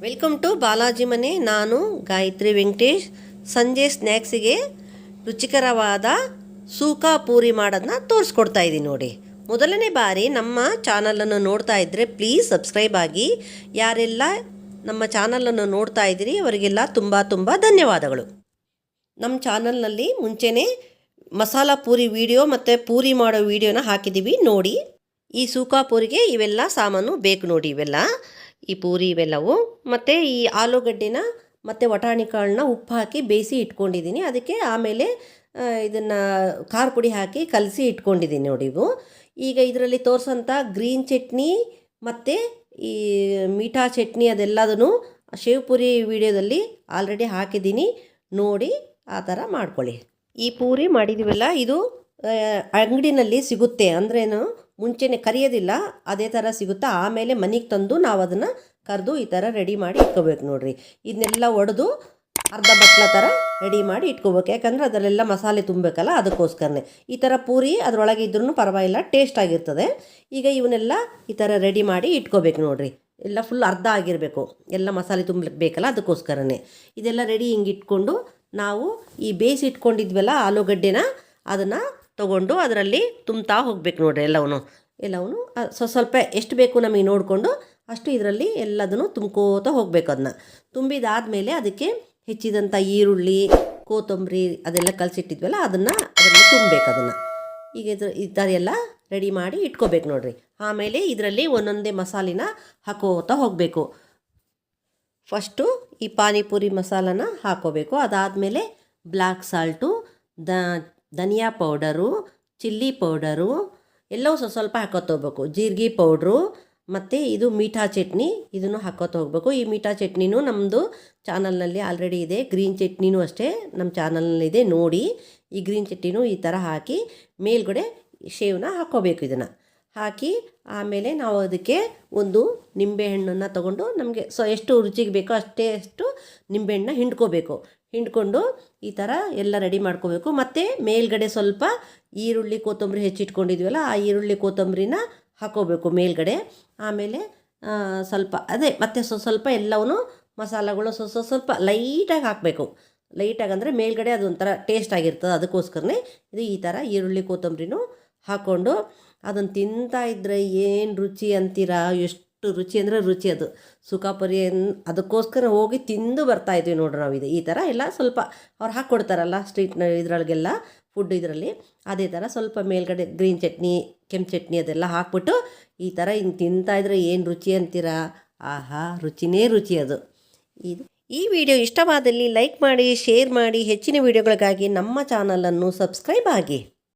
Welcome to Balaji ಮನೆ. ನಾನು ಗಾಯತ್ರಿ ವೆಂಕಟೇಶ್. ಸಂಜೆ ಸ್ನ್ಯಾಕ್ಸಿಗೆ ರುಚಿಕರವಾದ ಸೂಕಾ ಪೂರಿ ಮಾಡೋದನ್ನ ತೋರಿಸ್ಕೊಡ್ತಾ ಇದ್ದೀನಿ ನೋಡಿ. ಮೊದಲನೇ ಬಾರಿ ನಮ್ಮ ಚಾನಲನ್ನು ನೋಡ್ತಾ ಇದ್ದರೆ ಪ್ಲೀಸ್ ಸಬ್ಸ್ಕ್ರೈಬ್ ಆಗಿ. ಯಾರೆಲ್ಲ ನಮ್ಮ ಚಾನಲನ್ನು ನೋಡ್ತಾ ಇದ್ದೀರಿ ಅವರಿಗೆಲ್ಲ ತುಂಬ ಧನ್ಯವಾದಗಳು. ನಮ್ಮ ಚಾನಲ್ನಲ್ಲಿ ಮುಂಚೆನೇ ಮಸಾಲ ಪೂರಿ ವಿಡಿಯೋ ಮತ್ತು ಪೂರಿ ಮಾಡೋ ವಿಡಿಯೋನ ಹಾಕಿದ್ದೀವಿ ನೋಡಿ. ಈ ಸೂಕಾ ಪೂರಿಗೆ ಇವೆಲ್ಲ ಸಾಮಾನು ಬೇಕು ನೋಡಿ. ಇವೆಲ್ಲ ಈ ಪೂರಿ ಇವೆಲ್ಲವು ಮತ್ತು ಈ ಆಲೂಗಡ್ಡೆನ ಮತ್ತು ವಟಾಣಿ ಕಾಳನ್ನ ಉಪ್ಪು ಹಾಕಿ ಬೇಯಿಸಿ ಇಟ್ಕೊಂಡಿದ್ದೀನಿ. ಅದಕ್ಕೆ ಆಮೇಲೆ ಇದನ್ನು ಖಾರ ಪುಡಿ ಹಾಕಿ ಕಲಸಿ ಇಟ್ಕೊಂಡಿದ್ದೀನಿ ನೋಡಿ. ಇವು ಈಗ ಇದರಲ್ಲಿ ತೋರಿಸೋಂಥ ಗ್ರೀನ್ ಚಟ್ನಿ ಮತ್ತು ಈ ಮೀಠಾ ಚಟ್ನಿ ಅದೆಲ್ಲದನ್ನು ಶೇವ್ ಪೂರಿ ವಿಡಿಯೋದಲ್ಲಿ ಆಲ್ರೆಡಿ ಹಾಕಿದ್ದೀನಿ ನೋಡಿ. ಆ ಥರ ಮಾಡ್ಕೊಳ್ಳಿ. ಈ ಪೂರಿ ಮಾಡಿದ್ದೀವಲ್ಲ ಇದು ಅಂಗಡಿನಲ್ಲಿ ಸಿಗುತ್ತೆ, ಅಂದ್ರೇನು ಮುಂಚೆನೇ ಕರಿಯೋದಿಲ್ಲ, ಅದೇ ಥರ ಸಿಗುತ್ತಾ. ಆಮೇಲೆ ಮನೆಗೆ ತಂದು ನಾವು ಅದನ್ನು ಕರೆದು ಈ ಥರ ರೆಡಿ ಮಾಡಿ ಇಟ್ಕೋಬೇಕು ನೋಡಿರಿ. ಇದನ್ನೆಲ್ಲ ಒಡೆದು ಅರ್ಧ ಬಟ್ಲ ಥರ ರೆಡಿ ಮಾಡಿ ಇಟ್ಕೋಬೇಕು, ಯಾಕಂದರೆ ಅದರಲ್ಲೆಲ್ಲ ಮಸಾಲೆ ತುಂಬಬೇಕಲ್ಲ, ಅದಕ್ಕೋಸ್ಕರನೇ. ಈ ಥರ ಪೂರಿ ಅದರೊಳಗೆ ಇದ್ರೂ ಪರವಾಗಿಲ್ಲ, ಟೇಸ್ಟ್ ಆಗಿರ್ತದೆ. ಈಗ ಇವನ್ನೆಲ್ಲ ಈ ಥರ ರೆಡಿ ಮಾಡಿ ಇಟ್ಕೋಬೇಕು ನೋಡಿರಿ. ಎಲ್ಲ ಫುಲ್ ಅರ್ಧ ಆಗಿರಬೇಕು, ಎಲ್ಲ ಮಸಾಲೆ ತುಂಬಬೇಕಲ್ಲ, ಅದಕ್ಕೋಸ್ಕರನೇ. ಇದೆಲ್ಲ ರೆಡಿ ಹಿಂಗೆ ಇಟ್ಕೊಂಡು ನಾವು ಈ ಬೇಯಿಸಿ ಇಟ್ಕೊಂಡಿದ್ವಲ್ಲ ಆಲೂಗಡ್ಡೆನ ಅದನ್ನು ತೊಗೊಂಡು ಅದರಲ್ಲಿ ತುಂಬ್ತಾ ಹೋಗ್ಬೇಕು ನೋಡಿರಿ. ಎಲ್ಲವೂ ಸ್ವಲ್ಪ ಎಷ್ಟು ಬೇಕು ನಮಗೆ ನೋಡಿಕೊಂಡು ಅಷ್ಟು ಇದರಲ್ಲಿ ಎಲ್ಲದನ್ನು ತುಂಬ್ಕೋತಾ ಹೋಗ್ಬೇಕು. ಅದನ್ನ ತುಂಬಿದಾದಮೇಲೆ ಅದಕ್ಕೆ ಹೆಚ್ಚಿದಂಥ ಈರುಳ್ಳಿ, ಕೊತ್ತಂಬರಿ ಅದೆಲ್ಲ ಕಲಸಿಟ್ಟಿದ್ವಲ್ಲ ಅದರಲ್ಲಿ ತುಂಬಬೇಕು. ಈಗ ಈ ಥರ ಎಲ್ಲ ರೆಡಿ ಮಾಡಿ ಇಟ್ಕೋಬೇಕು ನೋಡಿರಿ. ಆಮೇಲೆ ಇದರಲ್ಲಿ ಒಂದೊಂದೇ ಮಸಾಲಿನ ಹಾಕೋತಾ ಹೋಗಬೇಕು. ಫಸ್ಟು ಈ ಪಾನಿಪುರಿ ಮಸಾಲನ ಹಾಕೋಬೇಕು. ಅದಾದಮೇಲೆ ಬ್ಲ್ಯಾಕ್ ಸಾಲ್ಟು, ಧನಿಯಾ ಪೌಡರು, ಚಿಲ್ಲಿ ಪೌಡರು ಎಲ್ಲವೂ ಸ್ವಲ್ಪ ಹಾಕೋತ ಹೋಗ್ಬೇಕು. ಜೀರಿಗೆ ಪೌಡ್ರು ಮತ್ತು ಇದು ಮೀಠಾ ಚಟ್ನಿ, ಇದನ್ನು ಹಾಕೋತ ಹೋಗಬೇಕು. ಈ ಮೀಠಾ ಚಟ್ನಿನೂ ನಮ್ಮದು ಚಾನಲ್ನಲ್ಲಿ ಆಲ್ರೆಡಿ ಇದೆ. ಗ್ರೀನ್ ಚಟ್ನಿನೂ ಅಷ್ಟೇ ನಮ್ಮ ಚಾನಲ್ನಲ್ಲಿದೆ ನೋಡಿ. ಈ ಗ್ರೀನ್ ಚಟ್ನಿನೂ ಈ ಥರ ಹಾಕಿ ಮೇಲ್ಗಡೆ ಶೇವನ್ನ ಹಾಕ್ಕೋಬೇಕು. ಇದನ್ನು ಹಾಕಿ ಆಮೇಲೆ ನಾವು ಅದಕ್ಕೆ ಒಂದು ನಿಂಬೆಹಣ್ಣನ್ನು ತೊಗೊಂಡು ನಮಗೆ ಎಷ್ಟು ರುಚಿಗೆ ಬೇಕೋ ಅಷ್ಟು ನಿಂಬೆಹಣ್ಣನ್ನ ಹಿಂಡ್ಕೊಂಡು ಈ ಥರ ಎಲ್ಲ ರೆಡಿ ಮಾಡ್ಕೋಬೇಕು. ಮತ್ತು ಮೇಲ್ಗಡೆ ಸ್ವಲ್ಪ ಈರುಳ್ಳಿ ಕೊತ್ತಂಬರಿ ಹೆಚ್ಚಿಟ್ಕೊಂಡಿದ್ವಲ್ಲ ಆ ಈರುಳ್ಳಿ ಕೊತ್ತಂಬರಿನ ಹಾಕೋಬೇಕು ಮೇಲ್ಗಡೆ. ಆಮೇಲೆ ಸ್ವಲ್ಪ ಮತ್ತು ಸ್ವಲ್ಪ ಎಲ್ಲವೂ ಮಸಾಲೆಗಳು ಸ್ವಲ್ಪ ಲೈಟಾಗಿ ಹಾಕಬೇಕು. ಲೈಟಾಗಿ ಅಂದರೆ ಮೇಲ್ಗಡೆ ಅದು ಒಂಥರ ಟೇಸ್ಟ್ ಆಗಿರ್ತದೆ, ಅದಕ್ಕೋಸ್ಕರನೇ ಇದು ಈ ಥರ ಈರುಳ್ಳಿ ಕೊತ್ತಂಬರಿನೂ ಹಾಕ್ಕೊಂಡು ಅದನ್ನು ತಿಂತಾ ಇದ್ದರೆ ಏನು ರುಚಿ ಅಂತೀರಾ. ಎಷ್ಟು ರುಚಿ ಅಂದರೆ ರುಚಿ ಅದು ಸುಖಾಪುರಿ. ಅದಕ್ಕೋಸ್ಕರ ಹೋಗಿ ತಿಂದು ಬರ್ತಾಯಿದ್ವಿ ನೋಡ್ರಿ ನಾವು. ಈ ಥರ ಎಲ್ಲ ಸ್ವಲ್ಪ ಅವ್ರು ಹಾಕ್ಕೊಡ್ತಾರಲ್ಲ ಸ್ಟ್ರೀಟ್ ಇದರೊಳಗೆಲ್ಲ ಫುಡ್ ಇದರಲ್ಲಿ, ಅದೇ ಥರ ಸ್ವಲ್ಪ ಮೇಲ್ಗಡೆ ಗ್ರೀನ್ ಚಟ್ನಿ, ಕೆಂಪು ಚಟ್ನಿ ಅದೆಲ್ಲ ಹಾಕ್ಬಿಟ್ಟು ಈ ಥರ ಹಿಂಗೆ ತಿಂತಾಯಿದ್ರೆ ಏನು ರುಚಿ ಅಂತೀರಾ. ಆಹಾ, ರುಚಿನೇ ರುಚಿ ಅದು. ಈ ವಿಡಿಯೋ ಇಷ್ಟವಾದಲ್ಲಿ ಲೈಕ್ ಮಾಡಿ, ಶೇರ್ ಮಾಡಿ. ಹೆಚ್ಚಿನ ವಿಡಿಯೋಗಳಿಗಾಗಿ ನಮ್ಮ ಚಾನಲನ್ನು ಸಬ್ಸ್ಕ್ರೈಬ್ ಆಗಿ.